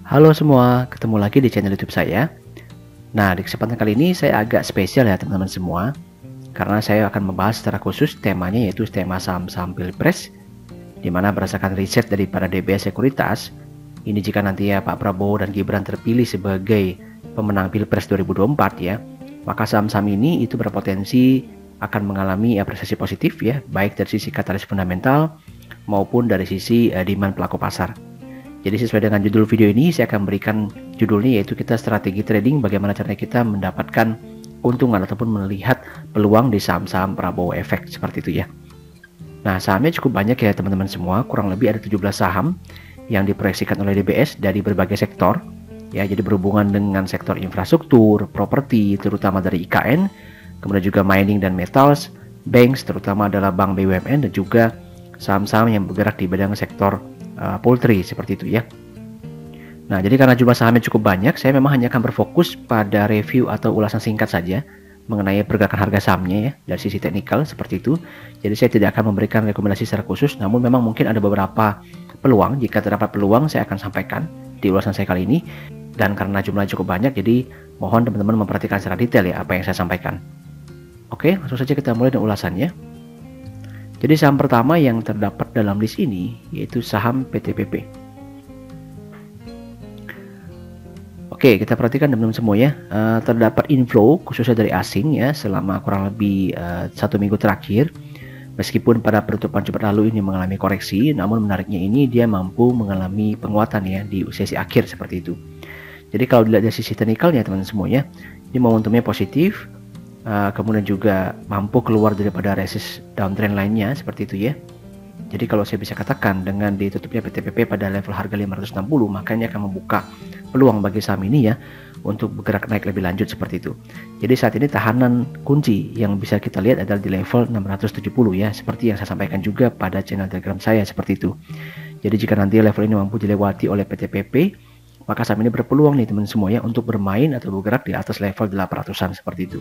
Halo semua, ketemu lagi di channel YouTube saya. Nah, di kesempatan kali ini saya agak spesial ya teman-teman semua, karena saya akan membahas secara khusus temanya yaitu tema saham-saham Pilpres, di mana berdasarkan riset dari para DBS Sekuritas, ini jika nanti ya Pak Prabowo dan Gibran terpilih sebagai pemenang Pilpres 2024 ya, maka saham-saham ini itu berpotensi akan mengalami apresiasi positif ya, baik dari sisi katalis fundamental maupun dari sisi demand pelaku pasar. Jadi sesuai dengan judul video ini, saya akan berikan judulnya yaitu kita strategi trading, bagaimana caranya kita mendapatkan keuntungan ataupun melihat peluang di saham-saham Prabowo Efek seperti itu ya. Nah, sahamnya cukup banyak ya teman-teman semua, kurang lebih ada 17 saham yang diproyeksikan oleh DBS dari berbagai sektor. Ya, jadi berhubungan dengan sektor infrastruktur, properti, terutama dari IKN, kemudian juga mining dan metals, banks, terutama adalah bank BUMN, dan juga saham-saham yang bergerak di bidang sektor poultry seperti itu ya. Nah, jadi karena jumlah sahamnya cukup banyak, saya memang hanya akan berfokus pada review atau ulasan singkat saja mengenai pergerakan harga sahamnya ya dari sisi teknikal seperti itu. Jadi saya tidak akan memberikan rekomendasi secara khusus, namun memang mungkin ada beberapa peluang. Jika terdapat peluang, saya akan sampaikan di ulasan saya kali ini. Dan karena jumlahnya cukup banyak, jadi mohon teman-teman memperhatikan secara detail ya apa yang saya sampaikan. Oke, langsung saja kita mulai dengan ulasannya. Jadi saham pertama yang terdapat dalam list ini yaitu saham PTPP. Oke, kita perhatikan teman-teman semua ya, terdapat inflow khususnya dari asing ya selama kurang lebih 1 minggu terakhir. Meskipun pada penutupan Jumat lalu ini mengalami koreksi, namun menariknya ini dia mampu mengalami penguatan ya di sesi akhir seperti itu. Jadi kalau dilihat dari sisi teknikalnya teman-teman semua ya, ini momentumnya positif. Kemudian juga mampu keluar daripada resist downtrend lainnya seperti itu ya. Jadi kalau saya bisa katakan dengan ditutupnya PTPP pada level harga 560, maka ini akan membuka peluang bagi saham ini ya untuk bergerak naik lebih lanjut seperti itu. Jadi saat ini tahanan kunci yang bisa kita lihat adalah di level 670 ya, seperti yang saya sampaikan juga pada channel Telegram saya seperti itu. Jadi jika nanti level ini mampu dilewati oleh PTPP, maka saham ini berpeluang nih teman semua ya untuk bermain atau bergerak di atas level 800-an seperti itu.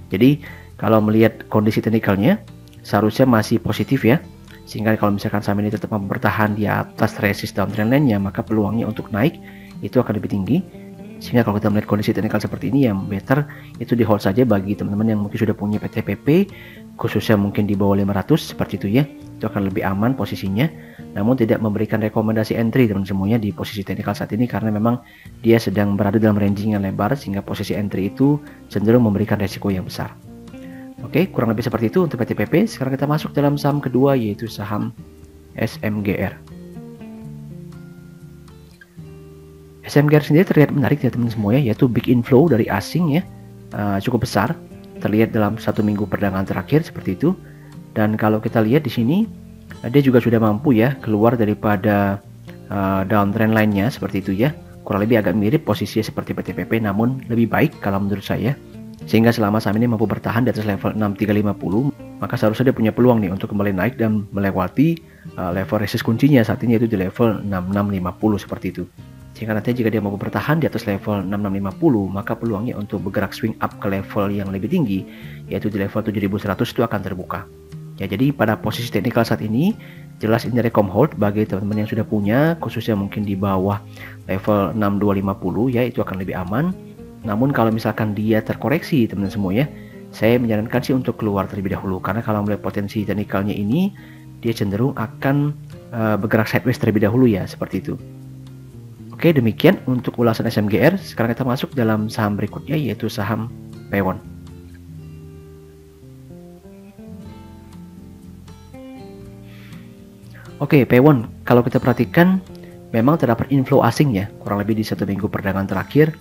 Jadi kalau melihat kondisi teknikalnya seharusnya masih positif ya, sehingga kalau misalkan saham ini tetap bertahan di atas resist downtrend lainnya, maka peluangnya untuk naik itu akan lebih tinggi. Sehingga kalau kita melihat kondisi teknikal seperti ini, yang better itu di hold saja bagi teman-teman yang mungkin sudah punya PTPP, khususnya mungkin di bawah 500 seperti itu ya, itu akan lebih aman posisinya. Namun tidak memberikan rekomendasi entry teman semuanya di posisi teknikal saat ini, karena memang dia sedang berada dalam ranging yang lebar, sehingga posisi entry itu cenderung memberikan resiko yang besar. Oke, kurang lebih seperti itu untuk PTPP. Sekarang kita masuk dalam saham kedua yaitu saham SMGR. SMGR sendiri terlihat menarik ya teman semua ya, yaitu big inflow dari asing ya, cukup besar, terlihat dalam 1 minggu perdagangan terakhir seperti itu. Dan kalau kita lihat di sini, dia juga sudah mampu ya keluar daripada downtrend lainnya seperti itu ya. Kurang lebih agak mirip posisinya seperti PTPP, namun lebih baik kalau menurut saya. Sehingga selama saham ini mampu bertahan di atas level 6350, maka seharusnya dia punya peluang nih untuk kembali naik dan melewati level resist kuncinya saat ini, yaitu di level 6650 seperti itu. Sehingga nanti jika dia mampu bertahan di atas level 6650, maka peluangnya untuk bergerak swing up ke level yang lebih tinggi, yaitu di level 7100 itu akan terbuka. Ya, jadi pada posisi teknikal saat ini jelas ini rekom hold bagi teman-teman yang sudah punya, khususnya mungkin di bawah level 6250 ya, itu akan lebih aman. Namun kalau misalkan dia terkoreksi teman-teman semua ya, saya menyarankan sih untuk keluar terlebih dahulu, karena kalau melihat potensi teknikalnya ini dia cenderung akan bergerak sideways terlebih dahulu ya, seperti itu. Oke, demikian untuk ulasan SMGR. Sekarang kita masuk dalam saham berikutnya yaitu saham Pewon. Oke, Pewon, kalau kita perhatikan memang terdapat inflow asing ya, kurang lebih di 1 minggu perdagangan terakhir.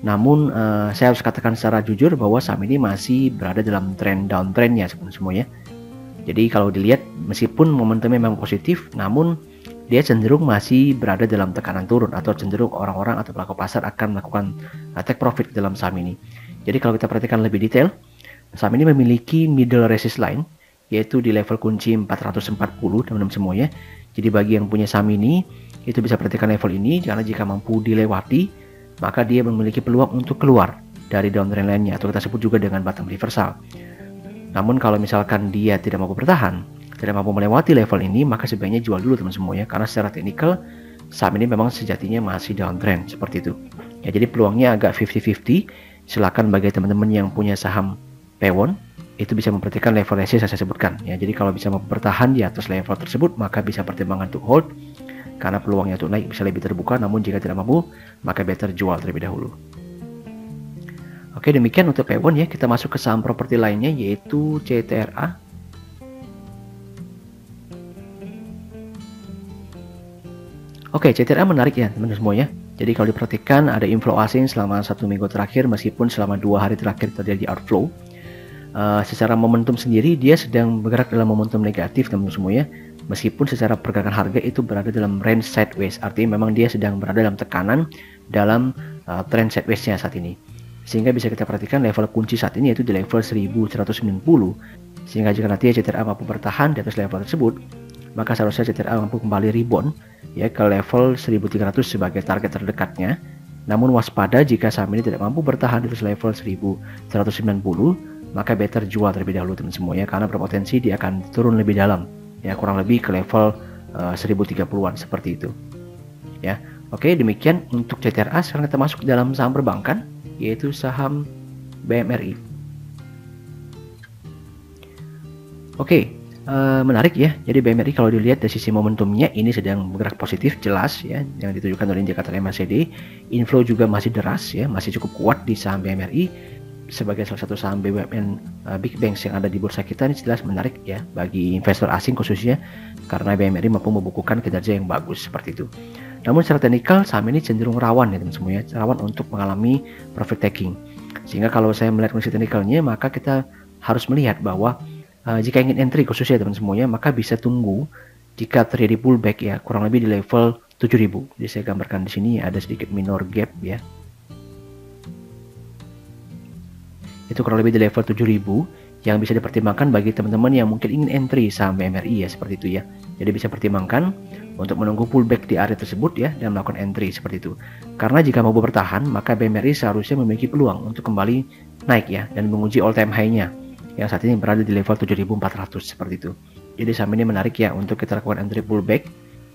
Namun saya harus katakan secara jujur bahwa saham ini masih berada dalam tren downtrendnya semuanya. Jadi kalau dilihat meskipun momentumnya memang positif, namun dia cenderung masih berada dalam tekanan turun, atau cenderung orang-orang atau pelaku pasar akan melakukan take profit dalam saham ini. Jadi kalau kita perhatikan lebih detail, saham ini memiliki middle resist line yaitu di level kunci 440 teman-teman semuanya. Jadi bagi yang punya saham ini itu bisa perhatikan level ini, karena jika mampu dilewati maka dia memiliki peluang untuk keluar dari downtrend lainnya, atau kita sebut juga dengan bottom reversal. Namun kalau misalkan dia tidak mampu bertahan, tidak mampu melewati level ini, maka sebaiknya jual dulu teman semua ya, karena secara teknikal saham ini memang sejatinya masih downtrend seperti itu. Ya, jadi peluangnya agak 50-50. Silakan bagi teman-teman yang punya saham Pewon itu bisa memperhatikan level resistance saya sebutkan. Ya, jadi kalau bisa bertahan di atas level tersebut maka bisa pertimbangkan untuk hold karena peluangnya untuk naik bisa lebih terbuka. Namun jika tidak mampu maka better jual terlebih dahulu. Oke, demikian untuk Pewon ya. Kita masuk ke saham properti lainnya yaitu CTRA. Oke, CTRA menarik ya teman-teman semuanya. Jadi kalau diperhatikan ada inflow asing selama 1 minggu terakhir meskipun selama 2 hari terakhir terjadi outflow. Secara momentum sendiri dia sedang bergerak dalam momentum negatif teman-teman semuanya. Meskipun secara pergerakan harga itu berada dalam range sideways, artinya memang dia sedang berada dalam tekanan dalam trend sideways-nya saat ini. Sehingga bisa kita perhatikan level kunci saat ini yaitu di level 1190. Sehingga jika nanti CTRA mampu bertahan di atas level tersebut, maka seharusnya CTRA mampu kembali rebound ya ke level 1300 sebagai target terdekatnya. Namun waspada jika saham ini tidak mampu bertahan di atas level 1190, maka better jual terlebih dahulu teman semuanya karena berpotensi dia akan turun lebih dalam ya, kurang lebih ke level 1030-an seperti itu. Ya. Oke, demikian untuk CTRA. Sekarang kita masuk dalam saham perbankan yaitu saham BMRI. Oke, menarik ya. Jadi BMRI kalau dilihat dari sisi momentumnya ini sedang bergerak positif jelas ya, yang ditunjukkan oleh indikator MACD. Inflow juga masih deras ya, masih cukup kuat di saham BMRI sebagai salah satu saham BUMN big banks yang ada di bursa kita. Ini jelas menarik ya bagi investor asing khususnya karena BMRI mampu membukukan kinerja yang bagus seperti itu. Namun secara teknikal saham ini cenderung rawan ya teman semuanya, rawan untuk mengalami profit taking. Sehingga kalau saya melihat kondisi teknikalnya maka kita harus melihat bahwa jika ingin entry khususnya teman semuanya maka bisa tunggu jika terjadi pullback ya kurang lebih di level 7000. Jadi saya gambarkan di sini ada sedikit minor gap ya. Itu kurang lebih di level 7000 yang bisa dipertimbangkan bagi teman-teman yang mungkin ingin entry saham BMRI ya seperti itu ya. Jadi bisa pertimbangkan untuk menunggu pullback di area tersebut ya dan melakukan entry seperti itu. Karena jika mampu bertahan maka BMRI seharusnya memiliki peluang untuk kembali naik ya dan menguji all time high-nya yang saat ini berada di level 7400 seperti itu. Jadi saham ini menarik ya untuk kita lakukan entry pullback,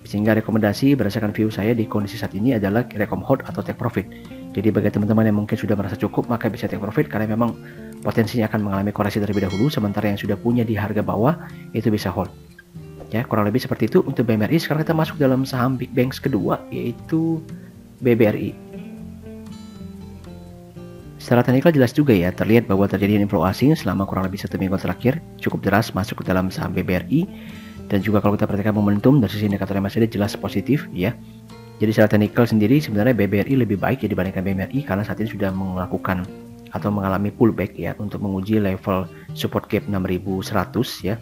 sehingga rekomendasi berdasarkan view saya di kondisi saat ini adalah rekom hold atau take profit. Jadi bagi teman-teman yang mungkin sudah merasa cukup maka bisa take profit karena memang potensinya akan mengalami koreksi terlebih dahulu, sementara yang sudah punya di harga bawah itu bisa hold. Ya, kurang lebih seperti itu untuk BMRI. Sekarang kita masuk dalam saham big banks kedua yaitu BBRI. Secara teknikal jelas juga ya, terlihat bahwa terjadi inflow asing selama kurang lebih 1 minggu terakhir cukup deras masuk ke dalam saham BBRI. Dan juga kalau kita perhatikan momentum dari sisi indikator MACD jelas positif ya. Jadi secara teknikal sendiri sebenarnya BBRI lebih baik ya dibandingkan BMRI karena saat ini sudah melakukan atau mengalami pullback ya untuk menguji level support gap 6100 ya.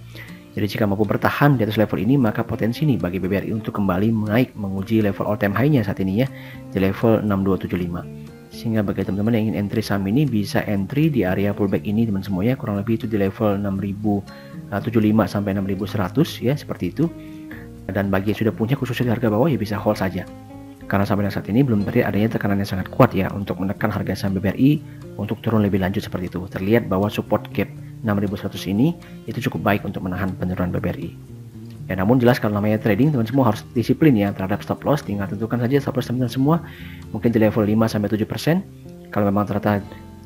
Jadi jika mampu bertahan di atas level ini maka potensi nih bagi BBRI untuk kembali naik menguji level all time high-nya saat ini ya di level 6275. Sehingga bagi teman-teman yang ingin entry saham ini bisa entry di area pullback ini teman semuanya kurang lebih itu di level 6075 sampai 6100 ya seperti itu. Dan bagi yang sudah punya khususnya di harga bawah ya bisa hold saja. Karena sampai saat ini belum terlihat adanya tekanan yang sangat kuat ya untuk menekan harga saham BBRI untuk turun lebih lanjut seperti itu. Terlihat bahwa support gap 6100 ini itu cukup baik untuk menahan penurunan BBRI. Ya, namun jelas kalau namanya trading teman semua harus disiplin ya terhadap stop loss. Tinggal tentukan saja stop loss teman semua mungkin di level 5-7%. Kalau memang ternyata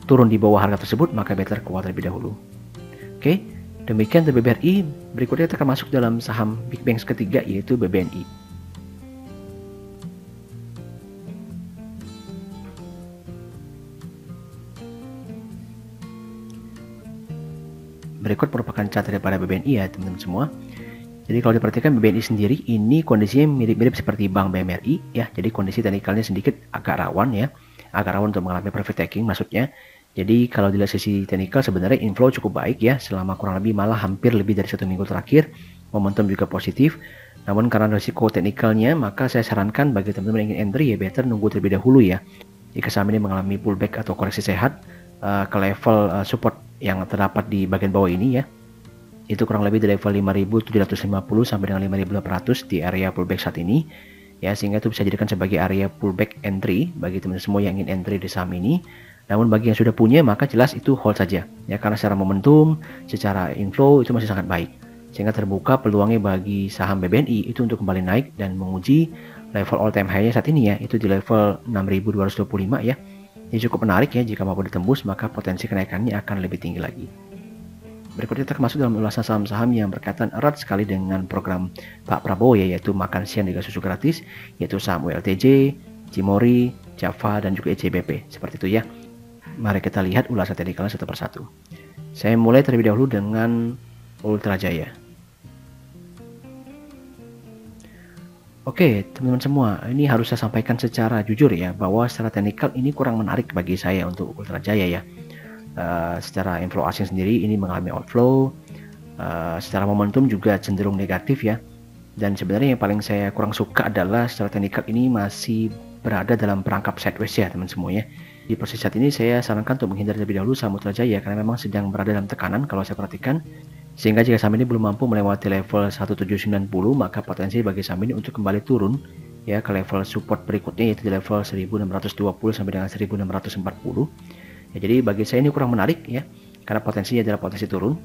turun di bawah harga tersebut maka better keluar terlebih dahulu. Oke, demikian untuk BBRI. Berikutnya kita akan masuk dalam saham big banks ketiga yaitu BBNI. Berikut merupakan chart daripada BBNI ya teman-teman semua. Jadi kalau diperhatikan BBNI sendiri ini kondisinya mirip-mirip seperti bank BMRI ya. Jadi kondisi teknikalnya sedikit agak rawan ya, agak rawan untuk mengalami profit taking maksudnya. Jadi kalau dilihat sisi teknikal sebenarnya inflow cukup baik ya selama kurang lebih malah hampir lebih dari 1 minggu terakhir. Momentum juga positif. Namun karena risiko teknikalnya maka saya sarankan bagi teman-teman yang ingin entry ya better nunggu terlebih dahulu ya. Jika saham ini mengalami pullback atau koreksi sehat ke level support yang terdapat di bagian bawah ini ya, itu kurang lebih di level 5750 sampai dengan 5800 di area pullback saat ini ya, sehingga itu bisa dijadikan sebagai area pullback entry bagi teman-teman semua yang ingin entry di saham ini. Namun bagi yang sudah punya maka jelas itu hold saja ya, karena secara momentum, secara inflow itu masih sangat baik, sehingga terbuka peluangnya bagi saham BBNI itu untuk kembali naik dan menguji level all time high-nya saat ini ya, itu di level 6.225 ya. Ini cukup menarik ya, jika mampu ditembus maka potensi kenaikannya akan lebih tinggi lagi. Berikutnya kita masuk dalam ulasan saham-saham yang berkaitan erat sekali dengan program Pak Prabowo ya, yaitu makan siang dengan susu gratis, yaitu saham ULTJ, Cimori, Java, dan juga ECBP. Seperti itu ya. Mari kita lihat ulasan teknikalnya satu persatu. Saya mulai terlebih dahulu dengan Ultra Jaya. Oke, teman-teman semua, ini harus saya sampaikan secara jujur ya, bahwa secara teknikal ini kurang menarik bagi saya untuk Ultra Jaya ya. Secara inflow asing sendiri ini mengalami outflow, secara momentum juga cenderung negatif ya. Dan sebenarnya yang paling saya kurang suka adalah secara teknikal ini masih berada dalam perangkap sideways ya teman semua ya. Di posisi saat ini saya sarankan untuk menghindar terlebih dahulu saham Ultra Jaya karena memang sedang berada dalam tekanan kalau saya perhatikan. Sehingga jika saham ini belum mampu melewati level 1790, maka potensi bagi saham ini untuk kembali turun ya ke level support berikutnya, yaitu di level 1620 sampai dengan 1640. Ya, jadi bagi saya ini kurang menarik ya, karena potensinya adalah potensi turun.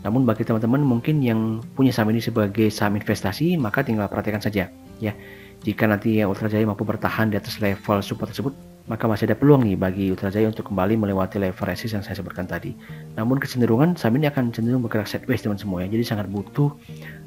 Namun bagi teman-teman mungkin yang punya saham ini sebagai saham investasi, maka tinggal perhatikan saja ya. Jika nanti ya Ultra Jaya mampu bertahan di atas level support tersebut, maka masih ada peluang nih bagi Ultra Jaya untuk kembali melewati level resist yang saya sebutkan tadi. Namun kecenderungan saham ini akan cenderung bergerak sideways teman semua ya. Jadi sangat butuh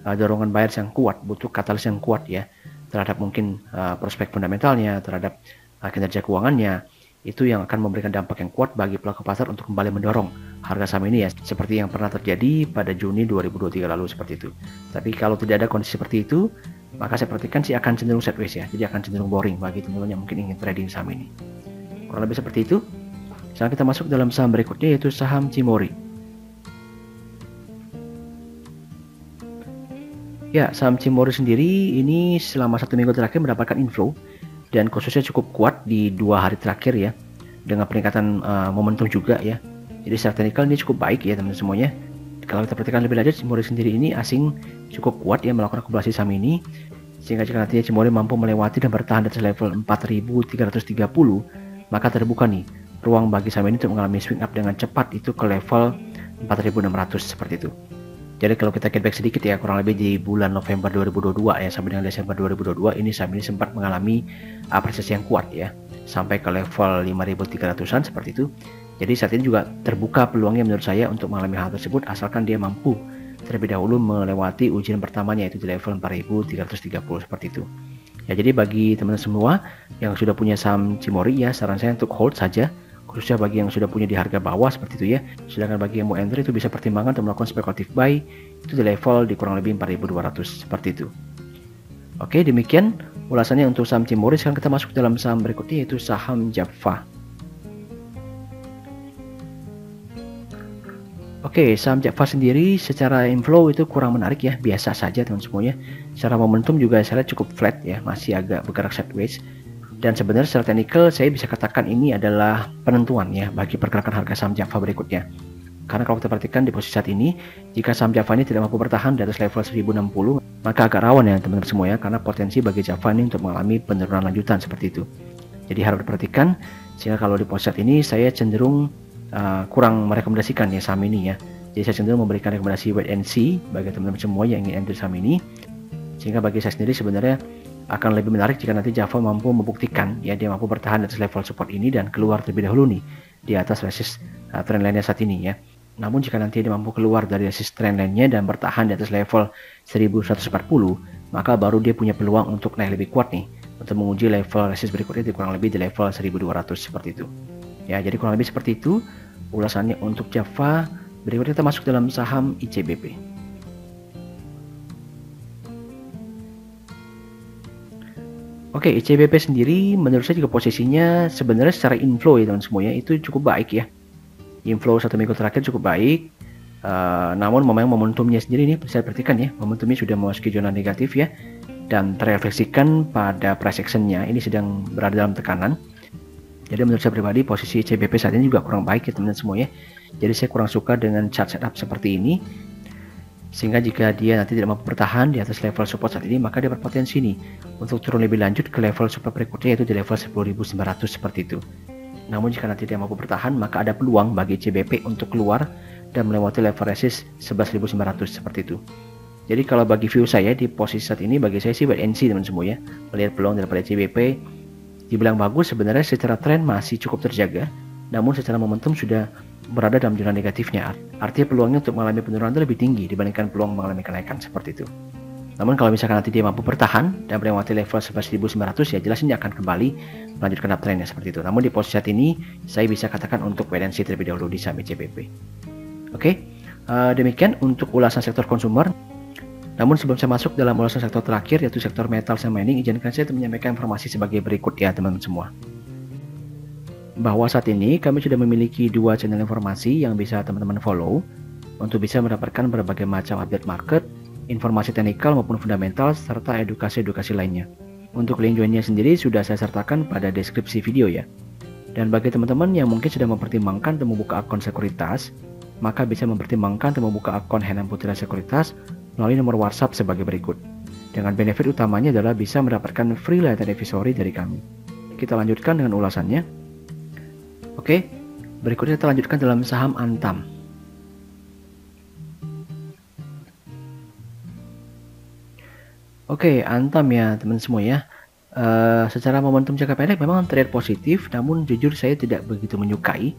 dorongan buyers yang kuat, butuh katalis yang kuat ya terhadap mungkin prospek fundamentalnya, terhadap kinerja keuangannya. Itu yang akan memberikan dampak yang kuat bagi pelaku pasar untuk kembali mendorong harga saham ini ya, seperti yang pernah terjadi pada Juni 2023 lalu seperti itu. Tapi kalau tidak ada kondisi seperti itu, maka saya perhatikan sih akan cenderung sideways ya, jadi akan cenderung boring bagi teman-teman yang mungkin ingin trading saham ini. Kurang lebih seperti itu. Sekarang kita masuk dalam saham berikutnya, yaitu saham Cimori. Ya, saham Cimori sendiri ini selama 1 minggu terakhir mendapatkan inflow dan khususnya cukup kuat di 2 hari terakhir ya, dengan peningkatan momentum juga ya. Jadi secara teknikal ini cukup baik ya teman-teman semuanya. Kalau kita perhatikan lebih lanjut, Cimori sendiri ini asing cukup kuat ya melakukan akumulasi saham ini, sehingga jika nantinya Cimori mampu melewati dan bertahan di atas level 4.330, maka terbuka nih ruang bagi saham ini untuk mengalami swing up dengan cepat itu ke level 4.600 seperti itu. Jadi kalau kita get back sedikit ya, kurang lebih di bulan November 2022 ya sampai dengan Desember 2022 ini saham ini sempat mengalami apresiasi yang kuat ya, sampai ke level 5.300-an seperti itu. Jadi saat ini juga terbuka peluangnya menurut saya untuk mengalami hal tersebut, asalkan dia mampu terlebih dahulu melewati ujian pertamanya, yaitu di level 4.330 seperti itu. Ya, jadi bagi teman-teman semua yang sudah punya saham Cimori ya, saran saya untuk hold saja, khususnya bagi yang sudah punya di harga bawah seperti itu ya. Sedangkan bagi yang mau entry itu bisa pertimbangkan untuk melakukan speculative buy itu di level di kurang lebih 4.200 seperti itu. Oke, demikian ulasannya untuk saham Cimori. Sekarang kita masuk dalam saham berikutnya, yaitu saham Java. Oke, saham Java sendiri secara inflow itu kurang menarik ya, biasa saja teman semuanya. Secara momentum juga saya lihat cukup flat ya, masih agak bergerak sideways. Dan sebenarnya secara teknikal saya bisa katakan ini adalah penentuan ya bagi pergerakan harga saham Java berikutnya. Karena kalau kita perhatikan di posisi saat ini, jika saham Java ini tidak mampu bertahan di atas level 1060, maka agak rawan ya teman-teman semua ya, karena potensi bagi Java ini untuk mengalami penurunan lanjutan seperti itu. Jadi harus diperhatikan, sehingga kalau di posisi saat ini saya cenderung kurang merekomendasikan ya saham ini ya. Jadi saya cenderung memberikan rekomendasi wait and see bagi teman-teman semua yang ingin entry saham ini. Sehingga bagi saya sendiri sebenarnya akan lebih menarik jika nanti Java mampu membuktikan ya dia mampu bertahan di atas level support ini dan keluar terlebih dahulu nih di atas resist trendline-nya saat ini ya. Namun jika nanti dia mampu keluar dari resist trendline-nya dan bertahan di atas level 1140, maka baru dia punya peluang untuk naik lebih kuat nih untuk menguji level resist berikutnya di kurang lebih di level 1200 seperti itu. Ya, jadi kurang lebih seperti itu ulasannya untuk Java. Berikutnya kita masuk dalam saham ICBP. Oke, ICBP sendiri menurut saya juga posisinya sebenarnya secara inflow ya teman semuanya itu cukup baik ya. Inflow 1 minggu terakhir cukup baik. Namun memang momentumnya sendiri nih saya perhatikan ya, momentumnya sudah memasuki zona negatif ya, dan terrefleksikan pada price action-nya ini sedang berada dalam tekanan. Jadi menurut saya pribadi posisi CBP saat ini juga kurang baik ya teman-teman semuanya. Jadi saya kurang suka dengan chart setup seperti ini. Sehingga jika dia nanti tidak mampu bertahan di atas level support saat ini, maka dia berpotensi nih untuk turun lebih lanjut ke level support berikutnya, yaitu di level 10.900 seperti itu. Namun jika nanti dia mampu bertahan, maka ada peluang bagi CBP untuk keluar dan melewati level resist 11.900 seperti itu. Jadi kalau bagi view saya di posisi saat ini, bagi saya sih wait and see teman semua ya. Melihat peluang daripada CBP dibilang bagus, sebenarnya secara tren masih cukup terjaga, namun secara momentum sudah berada dalam zona negatifnya. Artinya peluangnya untuk mengalami penurunan itu lebih tinggi dibandingkan peluang mengalami kenaikan seperti itu. Namun kalau misalkan nanti dia mampu bertahan dan melewati level 11.900, ya jelas ini akan kembali melanjutkan uptrendnya seperti itu. Namun di posisi saat ini saya bisa katakan untuk wait and see terlebih dahulu di saham CBP. Oke, demikian untuk ulasan sektor konsumer. Namun sebelum saya masuk dalam ulasan sektor terakhir, yaitu sektor metal dan mining, izinkan saya untuk menyampaikan informasi sebagai berikut ya teman-teman semua. Bahwa saat ini kami sudah memiliki 2 channel informasi yang bisa teman-teman follow untuk bisa mendapatkan berbagai macam update market, informasi teknikal maupun fundamental, serta edukasi-edukasi lainnya. Untuk link joinnya sendiri sudah saya sertakan pada deskripsi video ya. Dan bagi teman-teman yang mungkin sudah mempertimbangkan untuk membuka akun sekuritas, maka bisa mempertimbangkan untuk membuka akun Henan Putra Sekuritas melalui nomor WhatsApp sebagai berikut. Dengan benefit utamanya adalah bisa mendapatkan free lifetime advisory dari kami. Kita lanjutkan dengan ulasannya. Oke, berikutnya kita lanjutkan dalam saham Antam. Oke, Antam ya teman semua ya. Secara momentum jangka pendek memang terlihat positif, namun jujur saya tidak begitu menyukai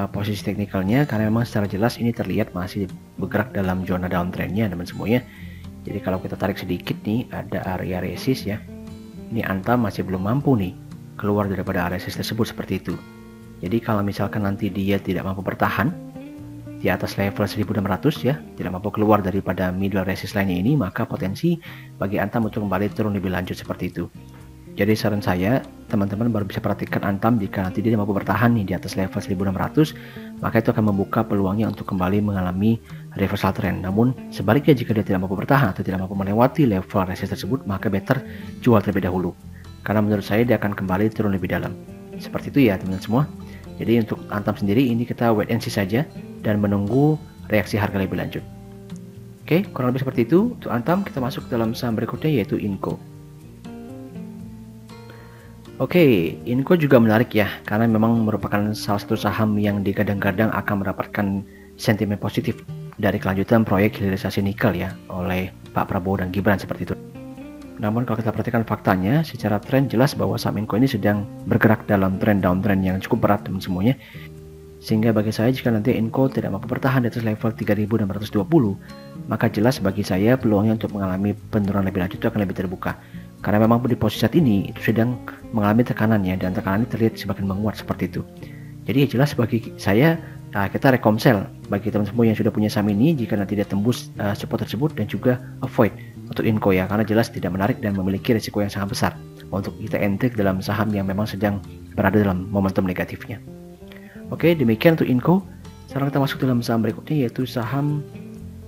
posisi teknikalnya, karena memang secara jelas ini terlihat masih bergerak dalam zona downtrendnya teman semua ya. Jadi kalau kita tarik sedikit nih, ada area resist ya. Ini Antam masih belum mampu nih keluar daripada area resist tersebut seperti itu. Jadi kalau misalkan nanti dia tidak mampu bertahan di atas level 1600 ya, tidak mampu keluar daripada middle resist lainnya ini, maka potensi bagi Antam untuk kembali turun lebih lanjut seperti itu. Jadi saran saya, teman-teman baru bisa perhatikan Antam jika nanti dia mampu bertahan nih di atas level 1600, maka itu akan membuka peluangnya untuk kembali mengalami reversal trend. Namun sebaliknya, jika dia tidak mampu bertahan atau tidak mampu melewati level resist tersebut, maka better jual terlebih dahulu, karena menurut saya dia akan kembali turun lebih dalam. Seperti itu ya teman-teman semua. Jadi untuk Antam sendiri ini kita wait and see saja dan menunggu reaksi harga lebih lanjut. Oke, kurang lebih seperti itu untuk Antam. Kita masuk dalam saham berikutnya yaitu Inco. Oke, Inco juga menarik ya, karena memang merupakan salah satu saham yang digadang-gadang akan mendapatkan sentimen positif dari kelanjutan proyek hilirisasi nikel ya oleh Pak Prabowo dan Gibran seperti itu. Namun kalau kita perhatikan faktanya, secara tren jelas bahwa saham Inco ini sedang bergerak dalam tren downtrend yang cukup berat teman semuanya. Sehingga bagi saya, jika nanti Inco tidak mampu bertahan di atas level 3620, maka jelas bagi saya peluangnya untuk mengalami penurunan lebih lanjut itu akan lebih terbuka. Karena memang di posisi saat ini itu sedang mengalami tekanannya, dan tekanan ini terlihat semakin menguat seperti itu. Jadi jelas bagi saya, kita rekomsel bagi teman semua yang sudah punya saham ini jika nanti dia tembus support tersebut, dan juga avoid untuk Inco ya, karena jelas tidak menarik dan memiliki risiko yang sangat besar untuk kita entry dalam saham yang memang sedang berada dalam momentum negatifnya. Oke, demikian untuk Inco. Sekarang kita masuk dalam saham berikutnya yaitu saham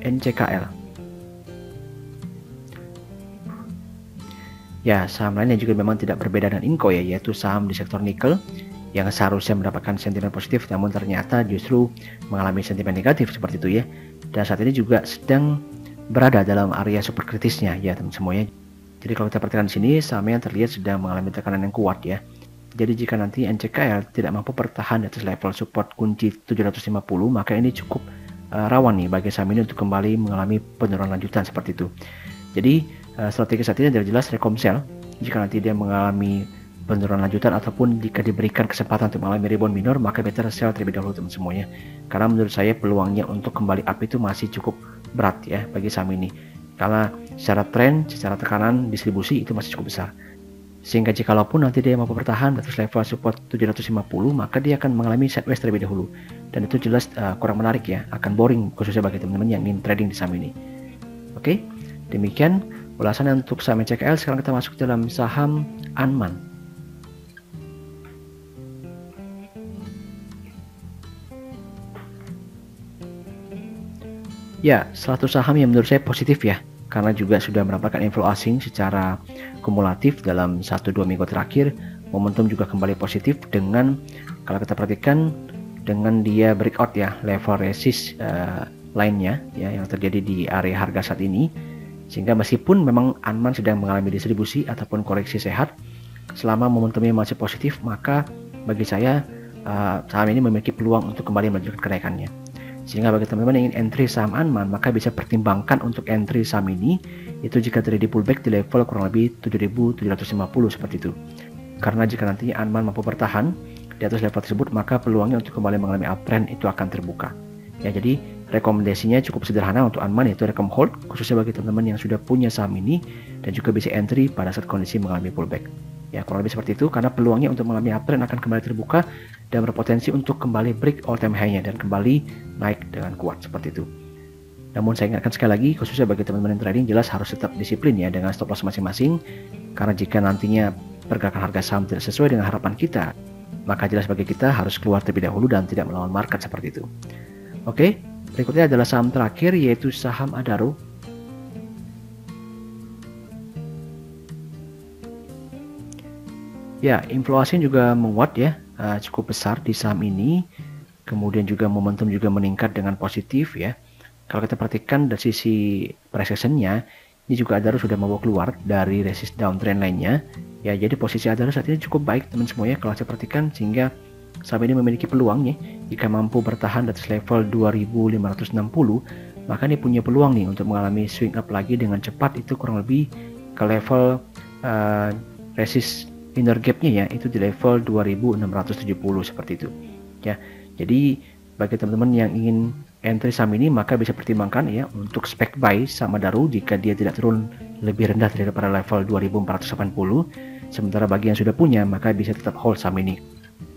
NCKL. Ya, saham lain yang juga memang tidak berbeda dengan Inco ya, yaitu saham di sektor nikel yang seharusnya mendapatkan sentimen positif, namun ternyata justru mengalami sentimen negatif seperti itu ya. Dan saat ini juga sedang berada dalam area super kritisnya ya teman semuanya. Jadi kalau kita perhatikan di sini, sahamnya terlihat sedang mengalami tekanan yang kuat ya. Jadi jika nanti NCKL tidak mampu bertahan di atas level support kunci 750, maka ini cukup rawan nih bagi saham ini untuk kembali mengalami penurunan lanjutan seperti itu. Jadi strategi saat ini adalah jelas rekomsel jika nanti dia mengalami penurunan lanjutan, ataupun jika diberikan kesempatan untuk mengalami rebound minor, maka better sell terlebih dahulu teman semuanya. Karena menurut saya peluangnya untuk kembali up itu masih cukup berat ya bagi saham ini, karena secara tren, secara tekanan distribusi itu masih cukup besar. Sehingga jikalaupun nanti dia mampu bertahan di atas level support 750, maka dia akan mengalami sideways terlebih dahulu, dan itu jelas kurang menarik ya, akan boring khususnya bagi teman-teman yang ingin trading di saham ini. Oke, demikian ulasan untuk saham NCKL. Sekarang kita masuk dalam saham Anman. Ya, salah satu saham yang menurut saya positif ya, karena juga sudah mendapatkan inflow asing secara kumulatif dalam 1-2 minggu terakhir. Momentum juga kembali positif dengan, kalau kita perhatikan, dengan dia breakout ya level resist lainnya ya yang terjadi di area harga saat ini. Sehingga meskipun memang Anman sedang mengalami distribusi ataupun koreksi sehat, selama momentumnya masih positif, maka bagi saya saham ini memiliki peluang untuk kembali melanjutkan kenaikannya. Sehingga bagi teman-teman yang ingin entry saham Anman, maka bisa pertimbangkan untuk entry saham ini itu jika terjadi pullback di level kurang lebih 7.750 seperti itu. Karena jika nantinya Anman mampu bertahan di atas level tersebut, maka peluangnya untuk kembali mengalami uptrend itu akan terbuka. Ya, jadi rekomendasinya cukup sederhana untuk Anman, yaitu rekom hold, khususnya bagi teman-teman yang sudah punya saham ini dan juga bisa entry pada saat kondisi mengalami pullback. Ya, kurang lebih seperti itu, karena peluangnya untuk mengalami uptrend akan kembali terbuka dan berpotensi untuk kembali break all time high-nya dan kembali naik dengan kuat seperti itu. Namun saya ingatkan sekali lagi, khususnya bagi teman-teman yang trading, jelas harus tetap disiplin ya dengan stop loss masing-masing, karena jika nantinya pergerakan harga saham tidak sesuai dengan harapan kita, maka jelas bagi kita harus keluar terlebih dahulu dan tidak melawan market seperti itu. Oke, berikutnya adalah saham terakhir, yaitu saham Adaro. Ya, inflow asing juga menguat ya, cukup besar di saham ini. Kemudian juga momentum juga meningkat dengan positif ya. Kalau kita perhatikan dari sisi price action-nya, ini juga Adaro sudah mau keluar dari resist downtrend lainnya. Ya, jadi posisi Adaro saat ini cukup baik teman semuanya kalau saya perhatikan, sehingga saham ini memiliki peluang nih, jika mampu bertahan di atas level 2560, maka ini punya peluang nih untuk mengalami swing up lagi dengan cepat, itu kurang lebih ke level resist inner gap-nya ya, itu di level 2670 seperti itu. Ya, jadi bagi teman-teman yang ingin entry saham ini, maka bisa pertimbangkan ya untuk spek buy saham Adaro jika dia tidak turun lebih rendah daripada level 2480. Sementara bagi yang sudah punya, maka bisa tetap hold saham ini,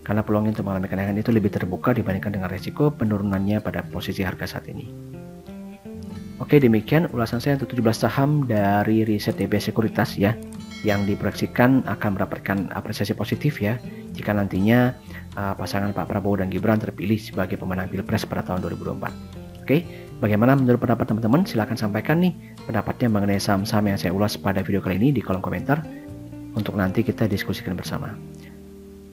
karena peluangnya untuk mengalami kenaikan itu lebih terbuka dibandingkan dengan resiko penurunannya pada posisi harga saat ini. Oke, demikian ulasan saya untuk 17 saham dari riset DB Sekuritas ya, yang diproyeksikan akan mendapatkan apresiasi positif ya jika nantinya pasangan Pak Prabowo dan Gibran terpilih sebagai pemenang Pilpres pada tahun 2024. Oke, bagaimana menurut pendapat teman-teman? Silahkan sampaikan nih pendapatnya mengenai saham-saham yang saya ulas pada video kali ini di kolom komentar untuk nanti kita diskusikan bersama.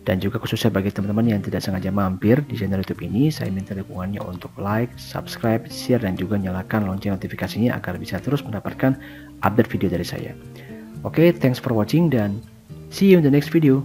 Dan juga khususnya bagi teman-teman yang tidak sengaja mampir di channel YouTube ini, saya minta dukungannya untuk like, subscribe, share, dan juga nyalakan lonceng notifikasinya agar bisa terus mendapatkan update video dari saya. Oke, thanks for watching dan see you in the next video.